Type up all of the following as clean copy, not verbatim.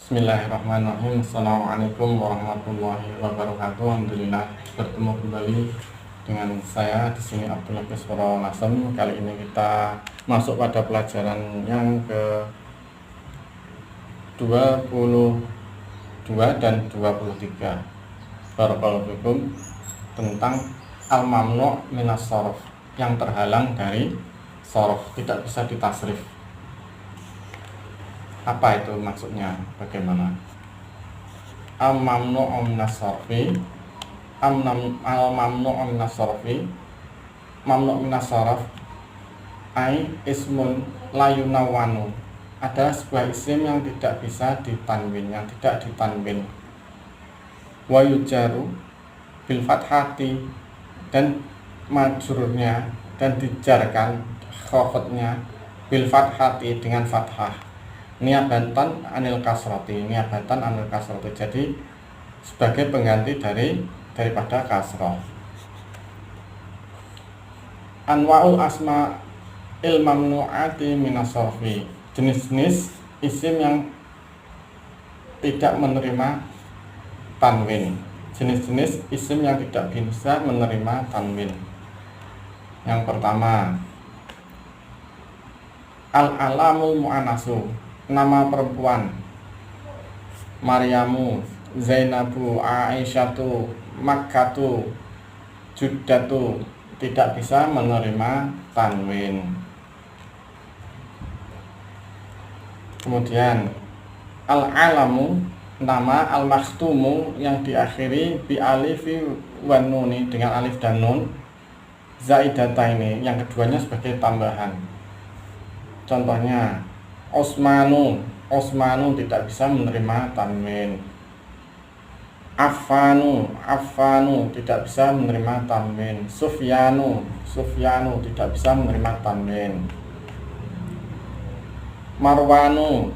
Bismillahirrahmanirrahim. Assalamualaikum warahmatullahi wabarakatuh. Alhamdulillah bertemu kembali dengan saya di sini Abdullah Kiswara Lasem. Kali ini kita masuk pada pelajaran yang ke 22 dan 23. Barakallahu fikum, tentang al-mamnu' minas sharaf, yang terhalang dari sharaf, tidak bisa ditasrif. Apa itu maksudnya? Bagaimana? Al-mamnu'u minas sarfi, al-mamnu'u minas sarfi, mamnu' minas sarf ai ismun la yunawwanu, adalah sebuah isim yang tidak bisa ditanwin, yang tidak ditanwin. Wa yujaru bil fathati, dan majrurnya dan dijarkan khafadnya bil fathati, dengan fathah, niabatan anil kasroti, niabatan anil kasroti, jadi sebagai pengganti daripada kasroh. Anwaul asma il mamnu'ati minas sarfi, jenis-jenis isim yang tidak menerima tanwin, jenis-jenis isim yang tidak bisa menerima tanwin. Yang pertama, al-alamul mu'anasu, nama perempuan, Maryamu, Zainabu, Aisyatu, Makkatu, Juddatu, tidak bisa menerima tanwin. Kemudian al-alamu, nama al-makhtumu, yang diakhiri bi alifi wan nuni, dengan alif dan nun, zaidataini, yang keduanya sebagai tambahan. Contohnya Osmanu, Osmanu tidak bisa menerima tanwin. Affanu, Affanu tidak bisa menerima tanwin. Sufyanu, Sufyanu tidak bisa menerima tanwin. Marwanu,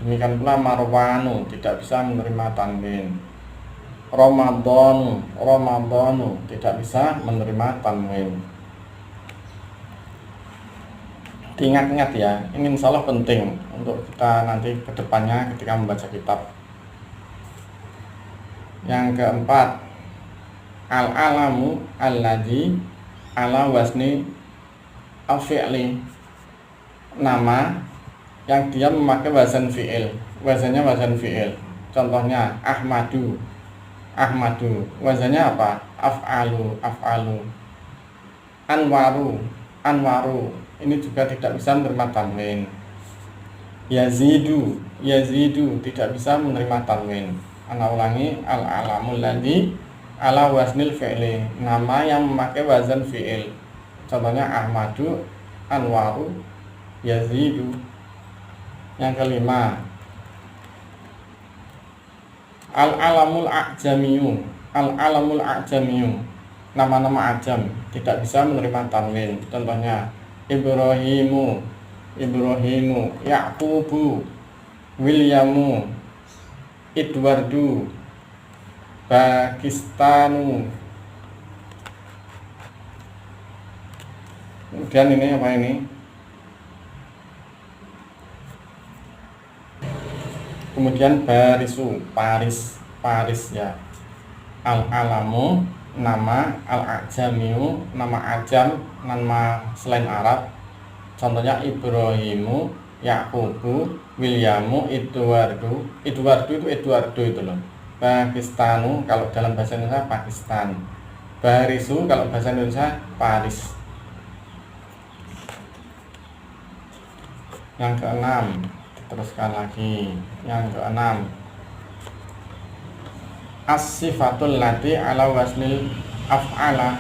demikian pula Marwanu tidak bisa menerima tanwin. Ramadhanu, Ramadhanu tidak bisa menerima tanwin. Diingat-ingat ya, ini insya Allah penting untuk kita nanti kedepannya ketika membaca kitab. Yang keempat, al-alamu alladzi ala wasni al-fi'li, nama yang dia memakai wazan fi'il, wazannya wazan fi'il. Contohnya Ahmadu, Ahmadu, wazannya apa? Af'alu, Af'alu. Anwaru, Anwaru, ini juga tidak bisa menerima tanwin. Yazidu, Yazidu tidak bisa menerima tanwin. Ana ulangi, al-alamul ladzi ala wasnil fi'li, nama yang memakai wazan fi'il. Contohnya Ahmadu, Anwaru, Yazidu. Yang kelima, al-alamul a'jamiyu, al-alamul a'jamiyu, nama-nama ajam tidak bisa menerima tanwin. Contohnya Ibrahimu, Ibrahimu, Yaqubu, Williamu, Edwardu, Pakistanu. Kemudian ini apa ini? Kemudian Barisu, Paris, Paris ya. Al-alamu, nama, al-ajamiu, nama ajam, nama selain Arab. Contohnya Ibrahimu, Yaqubu, Williamu, Edwardu. Edwardu itu Eduardo itu loh. Pakistanu kalau dalam bahasa Indonesia Pakistan. Barisu kalau bahasa Indonesia Paris. Yang keenam, teruskan lagi. Yang keenam, as-sifatul lati ala wasnil af'ala,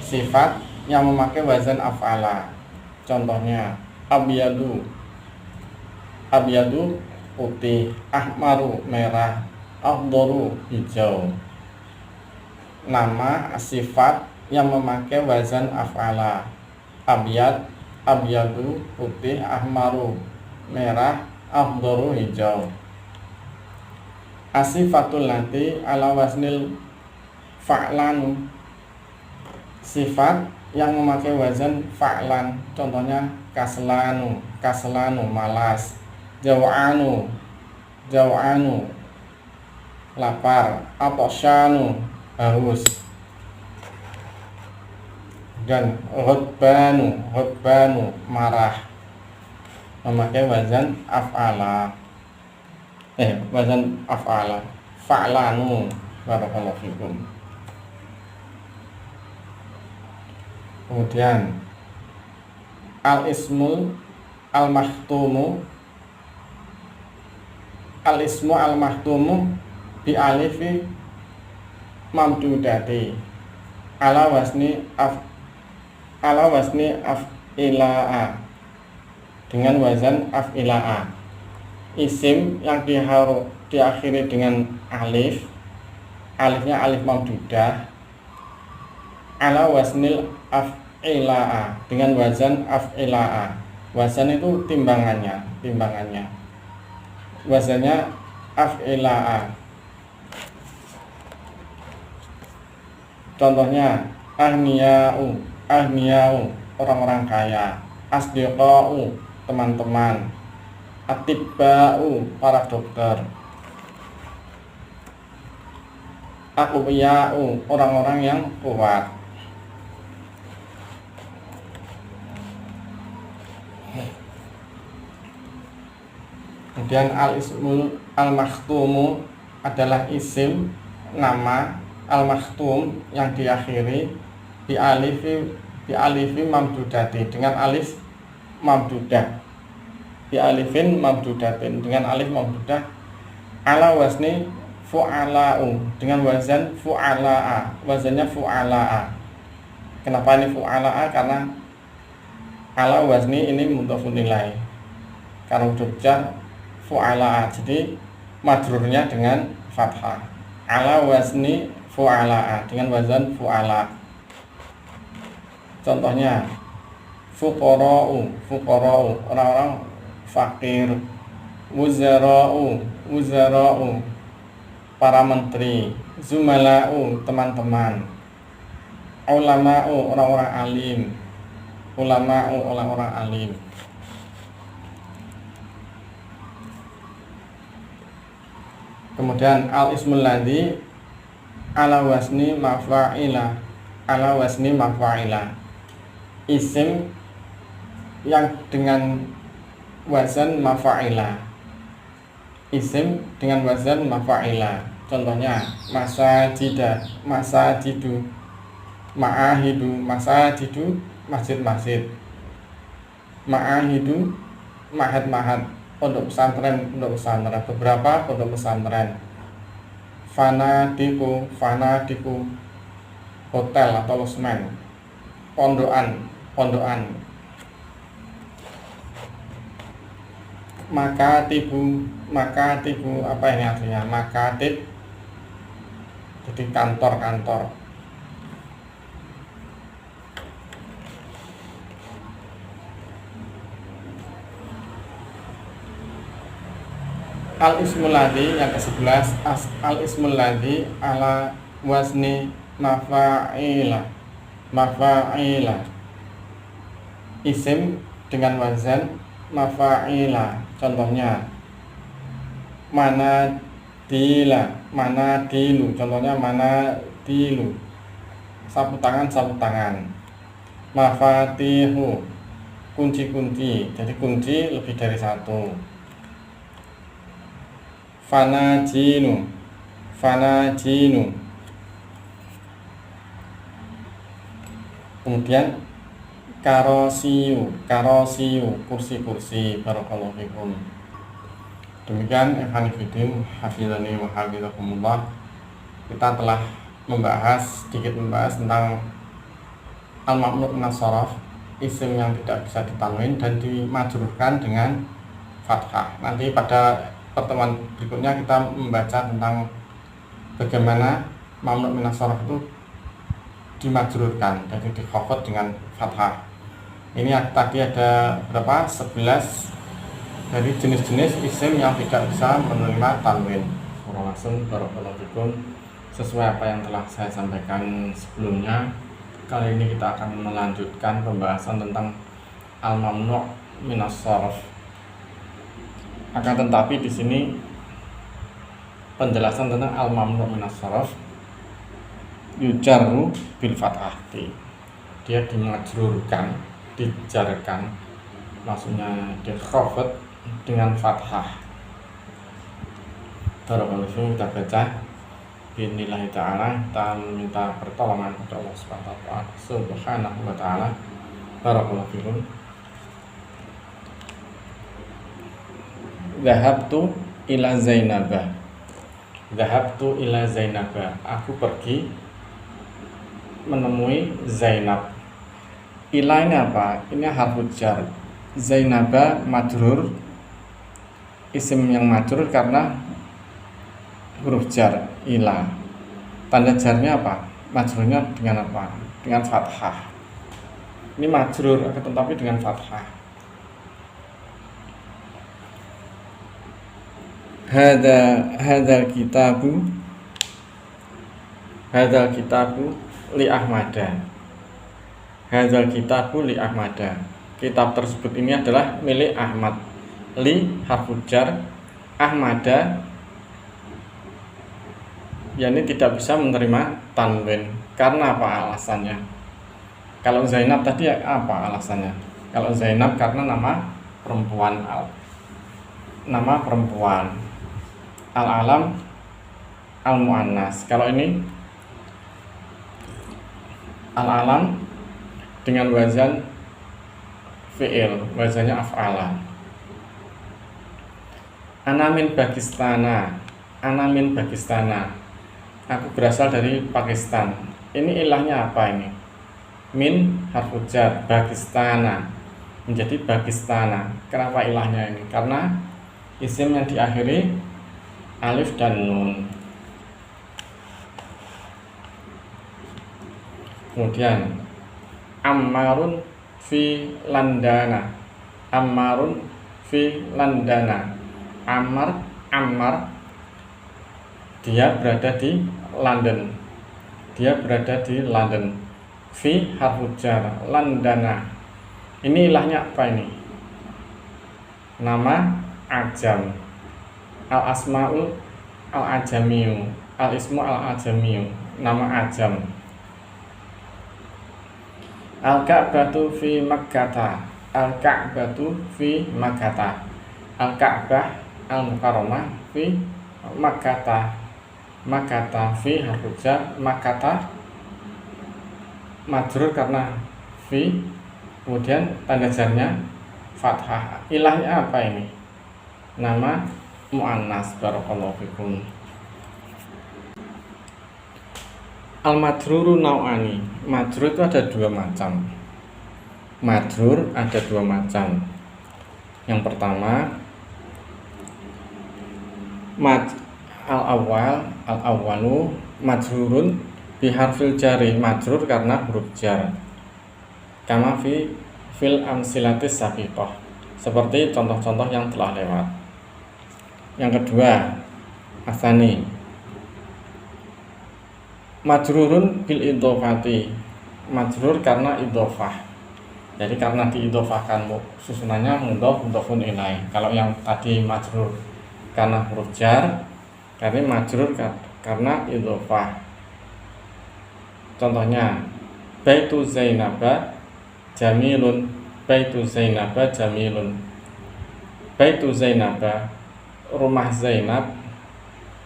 sifat yang memakai wazan af'ala. Contohnya abyadu, abyadu putih, ahmaru merah, akhdaru hijau. Nama sifat yang memakai wazan af'ala. Abyad, abyadu putih, ahmaru merah, akhdaru hijau. Asifatul lati ala wasnil fa'lanu, sifat yang memakai wazan fa'lan. Contohnya kaslanu, kaslanu malas, jawa'anu jau'anu lapar, atasyanu haus, dan ghadbanu marah, memakai wazan af'ala. Wazan af'ala, fa'lanu. Barakallahu fikum. Kemudian al-ismu al-mahtumu bi alifi mamdudati ala wasni af'ila'a, dengan wazan af'ila'a. Isim yang diakhiri dengan alif, alifnya alif mamdudah, ala wasnil af'ila'a, dengan wazan af'ila'a. Wazan itu timbangannya, wazannya af'ila'a. Contohnya ahniya'u, orang-orang kaya, asdiqa'u, teman-teman, atibba'u, para dokter, aqwiya'u, orang-orang yang kuat. Kemudian al-ismul al-makhtumu adalah isim nama al-makhtum yang diakhiri bi alifi mamdudati, dengan alif mamdudah, bi alifin mamdudatin, dengan alif mamdudah, ala wasni fu'ala'u, dengan wazan fu'ala'a, wazannya fu'ala'a. Kenapa ini fu'ala'a? Karena ala wazni ini mudhofun ilaih, karena huruf jar fu'ala'a, jadi majrurnya dengan fathah. Ala wazni fu'ala'a, dengan wazan fu'ala. Contohnya fuqara'u, orang-orang fakir, wuzara'u, para menteri, zumala'u, teman-teman, ulama'u, orang-orang alim. Kemudian al-ismul ladzi ala wasni mafa'ila, isim yang dengan wazan mafa'ila, contohnya masajidu, ma'ahidu, masjid, ma'ahidu, mahad, pondok pesantren, beberapa pondok pesantren, fanatiku, hotel atau losmen, pondokan. Makatibu, apa ini artinya? Makatib, jadi kantor. Al-ismul ladzi yang ke-11, al-ismul ladzi ala wazni mafa'ila, isim dengan wazan mafa'ila. Contohnya manadilu, contohnya manadilu, sapu tangan. Mafatihu, kunci, jadi kunci lebih dari satu. Fanajinu, kemudian karosiyu, kursi. Barakallahu fikum. Demikian ikhwan fillah, hafizani wa hafizakumullah. Kita telah sedikit membahas tentang al-mamnu' minas sharaf, isim yang tidak bisa ditanwin dan dimajrurkan dengan fathah. Nanti pada pertemuan berikutnya kita membaca tentang bagaimana mamnu' minas sharaf itu dimajrurkan, jadi dikhafad dengan fathah. Ini tadi ada berapa? 11 dari jenis-jenis isim yang tidak bisa menerima tanwin. Langsung barakallahu fikum. Sesuai apa yang telah saya sampaikan sebelumnya, kali ini kita akan melanjutkan pembahasan tentang al-mamnu' minas sharaf. Akan tetapi di sini penjelasan tentang al-mamnu' minas sharaf yujarru bil fathati. Dia dimajrurkan, dijarkan, maksudnya dikhafat dengan fathah. Barakallahu kita baca bismillah ta'ala, kita minta pertolongan kepada Allah Subhanahu wa ta'ala. Barakallahu fikum. Dhahabtu ila Zainabah. Dhahabtu ila Zainabah. Aku pergi menemui Zainab. Ila ini apa? Ini harfu jar. Zainabah majrur, isim yang majrur karena huruf jar ila. Tanda jarnya apa? Majrurnya dengan apa? Dengan fathah. Ini majrur tetapi dengan fathah. Hadzal kitabu li Ahmada. Hadzal kitabu li Ahmada. Kitab tersebut ini adalah milik Ahmad. Li harfu jar, Ahmada yakni tidak bisa menerima tanwin. Karena apa alasannya? Kalau Zainab tadi apa alasannya? Kalau Zainab karena nama perempuan, nama perempuan. Al-alam al-mu'annas. Kalau ini al-alam dengan wazan fi'il, wazannya af'ala. Ana min Pakistana. Ana min Pakistana. Aku berasal dari Pakistan. Ini ilahnya apa ini? Min harfu jar, Pakistana menjadi Pakistana. Kenapa ilahnya ini? Karena isim yang diakhiri alif dan nun. Kemudian Ammarun fi Landana. Ammarun fi Landana. Ammar dia berada di London. Dia berada di London. Fi harfu jar, Landana. Ini ilahnya apa ini? Nama ajam. Al asmaul al ajamiyu, al ismu al ajamiyu, nama ajam. Al ka'batu fi Makkah. Al ka'batu fi Makkah. Al ka'bah al mukarramah fi Makkah. Makkah fi harfu jar, Makkah majrur karena fi, kemudian tanda jarnya fathah. Ilahnya apa ini? Nama mu'annas. Barakallahu fikum. Al-majruru nau'ani. Majrur itu ada dua macam. Majrur ada dua macam. Yang pertama al-awwalu majrurun biharfil jari. Majrur karena huruf jar. Kama fil amsilatis sabiqah. Seperti contoh-contoh yang telah lewat. Yang kedua, asani majrurun bil idhofati. Majrur karena idhofah. Jadi karena diidhofahkan susunannya mudhof mudhofun ilaih. Kalau yang tadi majrur karena huruf jar, ini majrur karena idhofah. Contohnya Baitu Zainaba jamilun. Baitu Zainaba jamilun. Baitu Zainaba, rumah Zainab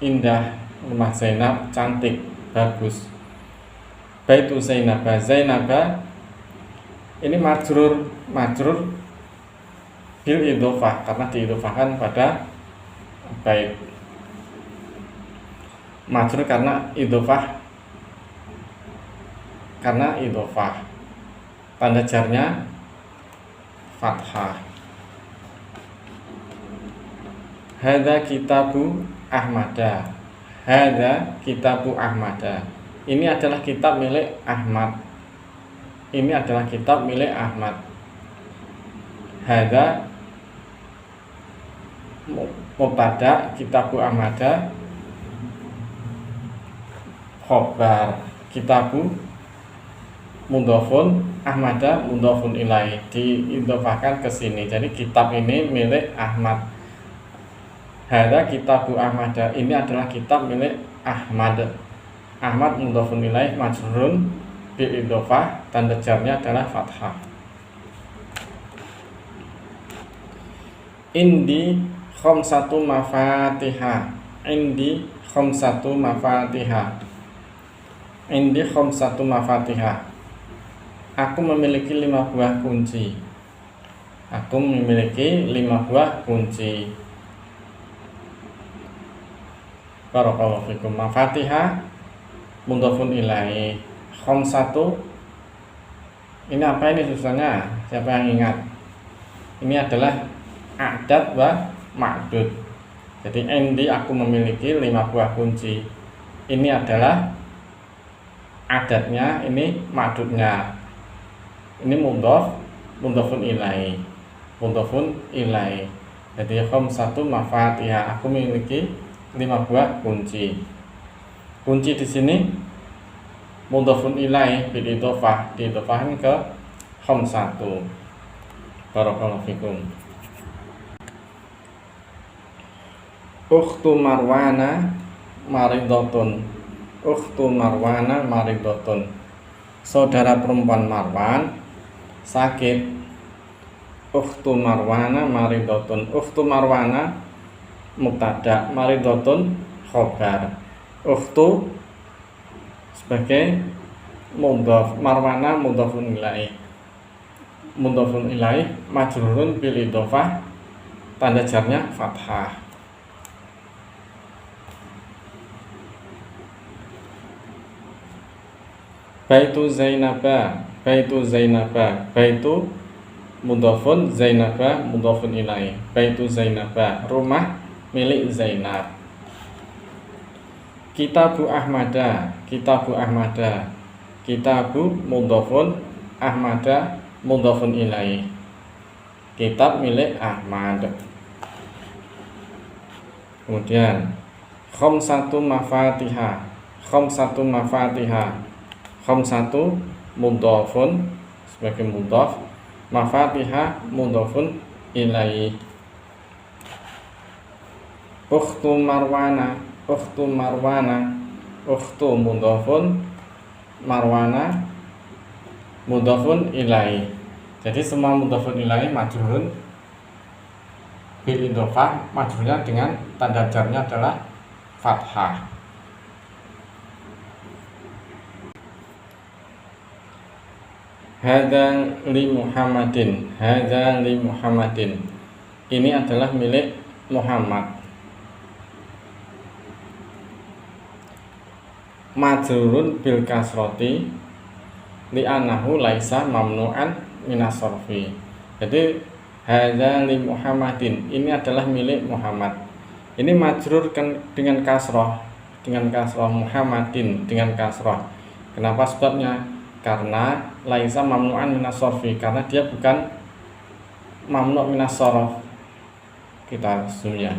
indah, rumah Zainab cantik, bagus. Baitu Zainaba, Zainaba ini majrur bil idhofah karena diidhofahkan pada bait. Majrur karena idhofah, tanda jarnya fathah. Hadza kitabu Ahmada. Hadza kitabu Ahmada. Ini adalah kitab milik Ahmad. Ini adalah kitab milik Ahmad. Hadza mubtada, kitabu Ahmada khobar, kitabu mudhofun, Ahmada mudhofun ilaih, diidhofahkan ke sini. Jadi kitab ini milik Ahmad. Hada kitabu Ahmad, ini adalah kitab milik Ahmad. Ahmad mudhofun ilaih majrurun bil idhofah, tanda jarnya adalah fathah. Indi khamsatu mafatiha. Indi khamsatu mafatiha. Indi khamsatu mafatiha. Aku memiliki 5 buah kunci. Aku memiliki 5 buah kunci. Barakallahu fikum. Mafatiha mudhofun ilaih. Khamsatu, ini apa ini susahnya? Siapa yang ingat? Ini adalah adad wa ma'dud. Jadi indi aku memiliki 5 buah kunci. Ini adalah adadnya, ini ma'dudnya. Ini mudhofun ilaih. Mudhofun ilaih. Jadi khamsatu mafatiha, aku memiliki 5 buah kunci. Kunci di sini mudhofun ilaih bil idhofah, diidhofahin ke khamsatu. Barakallahu fikum. Ukhtu Marwana maridotun. Ukhtu Marwana maridotun. Saudara perempuan Marwan sakit. Ukhtu Marwana maridotun. Ukhtu Marwana mubtada, maridotun khobar. Ukhtu sebagai mudhof, Marwana mudhofun ilaih. Mudhofun ilaih majrurun bil idhofah, tanda jarnya fathah. Baitu Zainaba, Baitu Zainaba, Baitu mudhofun, Zainaba mudhofun ilaih. Baitu Zainaba, rumah milik Zainab. Kitabu Ahmada, Kitabu Ahmada, Kitabu mudhofun, Ahmada mudhofun ilaih. Kitab milik Ahmad. Kemudian khamsatu mafatiha, khamsatu mafatiha. Khamsatu mudhofun sebagai mudhof, mafatiha mudhofun ilaih. Ukhtu Marwana, Ukhtu Marwana, Ukhtu mudhofun, Marwana mudhofun ilaih. Jadi semua mudhofun ilaih majrurun bil idhofah, majrurnya dengan tanda jarnya adalah fathah. Hadza li Muhammadin, hadza li Muhammadin. Ini adalah milik Muhammad. Majrurun bil kasroti li anahu laisa mamnu'an minas sarfi. Jadi hadza li Muhammadin, ini adalah milik Muhammad. Ini majrur dengan kasroh, Muhammadin dengan kasroh. Kenapa sebabnya? Karena laisa mamnu'an minas sarfi, karena dia bukan mamnu' minas sarf. Kita zoomnya.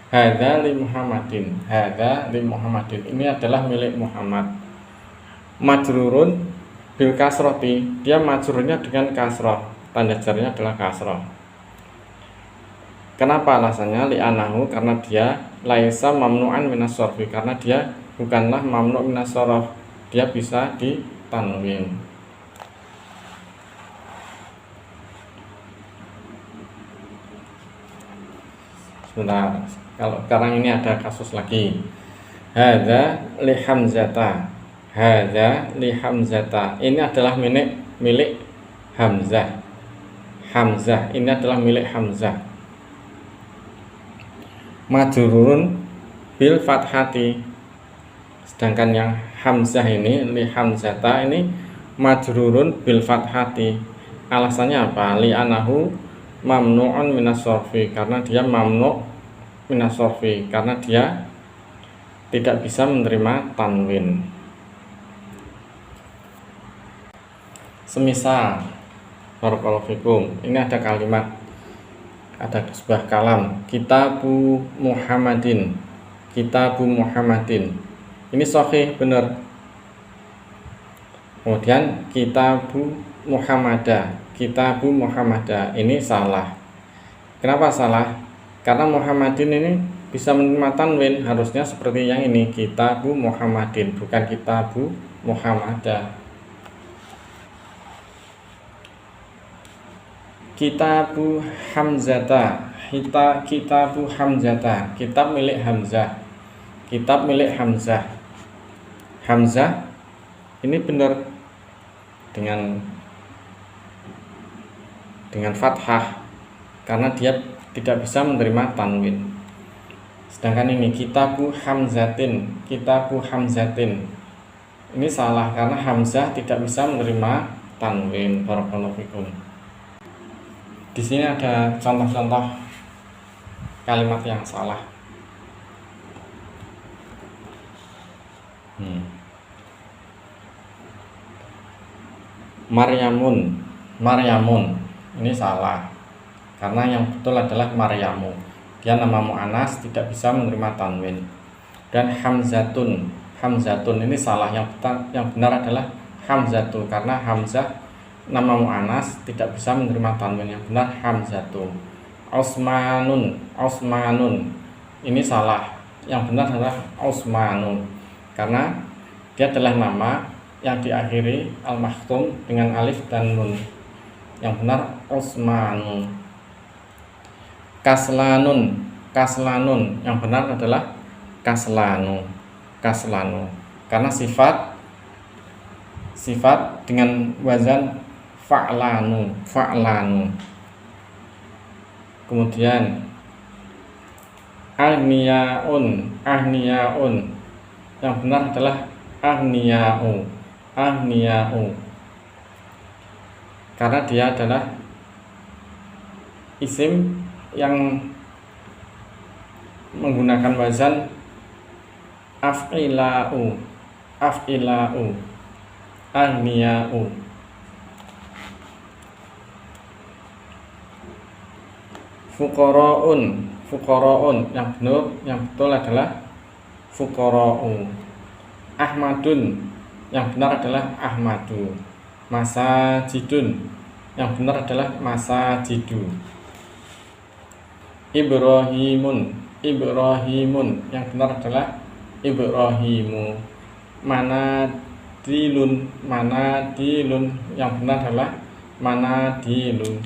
Hadza li Muhammadin, hadza li Muhammadin, ini adalah milik Muhammad. Majrurun bil kasroti, dia majrurnya dengan kasroh, tanda jarnya adalah kasroh. Kenapa alasannya? Li anahu, karena dia laisa mamnu'an minas sarfi, karena dia bukanlah mamnu' minas sarf, dia bisa di tanwin. Sebentar, kalau sekarang ini ada kasus lagi. Hadza li Hamzata, hadza li Hamzata, ini adalah milik Hamzah. Hamzah, ini adalah milik Hamzah. Majrurun bil fathati, sedangkan yang Hamzah ini, li Hamzata ini majrurun bil fathati. Alasannya apa? Li anahu mamnu'un minas sarfi, karena dia mamnu' minas sarfi, karena dia tidak bisa menerima tanwin. Semisal barakallahu fikum, ini ada kalimat, ada sebuah kalam, Kitabu Muhammadin, Kitabu Muhammadin. Ini sahih, benar. Kemudian Kitabu Muhammadah, Kitabu Muhammadah, ini salah. Kenapa salah? Karena Muhammadin ini bisa menerima tanwin, harusnya seperti yang ini, kitabu Muhammadin, bukan kitabu Muhammadah. Kitabu Hamzata, kitabu Hamzata, kitab milik Hamzah, kitab milik Hamzah. Hamzah ini benar dengan fathah karena dia tidak bisa menerima tanwin. Sedangkan ini kitabu Hamzatin, kitabu Hamzatin, ini salah karena Hamzah tidak bisa menerima tanwin. Barakallahu fikum. Di sini ada contoh-contoh kalimat yang salah. Maryamun, Maryamun, ini salah karena yang betul adalah Maryamu. Dia nama mu'anas, tidak bisa menerima tanwin. Dan Hamzatun, Hamzatun ini salah, yang benar adalah Hamzatun karena Hamzah nama mu'anas tidak bisa menerima tanwin. Yang benar Hamzatun. Osmanun, Osmanun, ini salah, yang benar adalah Osmanun karena dia adalah nama yang diakhiri al-makhtum dengan alif dan nun. Yang benar Osmanun. Kaslanun, Kaslanun, yang benar adalah Kaslanu, Kaslanu karena sifat dengan wazan fa'lanu, fa'lanu. Kemudian ahniyaun, ahniyaun, yang benar adalah ahniyau, ahniyau karena dia adalah isim yang menggunakan wazan af'ilau, af'ilau, ahniyau. Fuqaraun, fuqaraun, yang betul adalah fuqara'u. Ahmadun, yang benar adalah Ahmadu. Masajidun, yang benar adalah masajidu. Ibrahimun, Ibrahimun, yang benar adalah Ibrahimu. Manadilun, Manadilun, yang benar adalah Manadilun.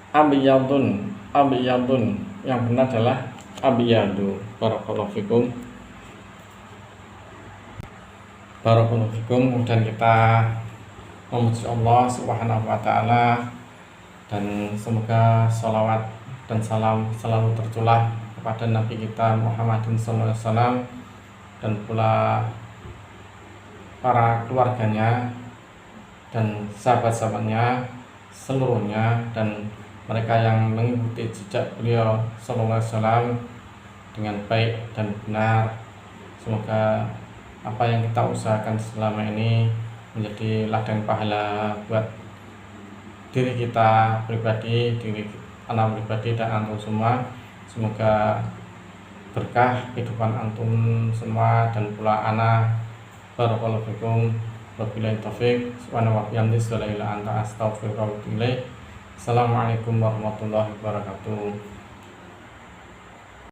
Abiyadun, Abiyadun, yang benar adalah Abiyadu. Barakallahu fikum. Barakallahu fikum. Dan kita memuji Allah Subhanahu wa ta'ala, dan semoga salawat dan salam selalu tercurah kepada Nabi kita Muhammadin SAW dan pula para keluarganya dan sahabat-sahabatnya seluruhnya, dan mereka yang mengikuti jejak beliau sallallahu alaihi wasallam dengan baik dan benar. Semoga apa yang kita usahakan selama ini menjadi ladang pahala buat diri kita pribadi, diri anak pribadi dan antum semua. Semoga berkah kehidupan antum semua dan pula anak. Barakallahu fikum. Wabillahi taufiq. Subhanahu wa bihamdihi, la ilaha illa anta, astaghfiruka wa atubu ilaik. Assalamualaikum warahmatullahi wabarakatuh.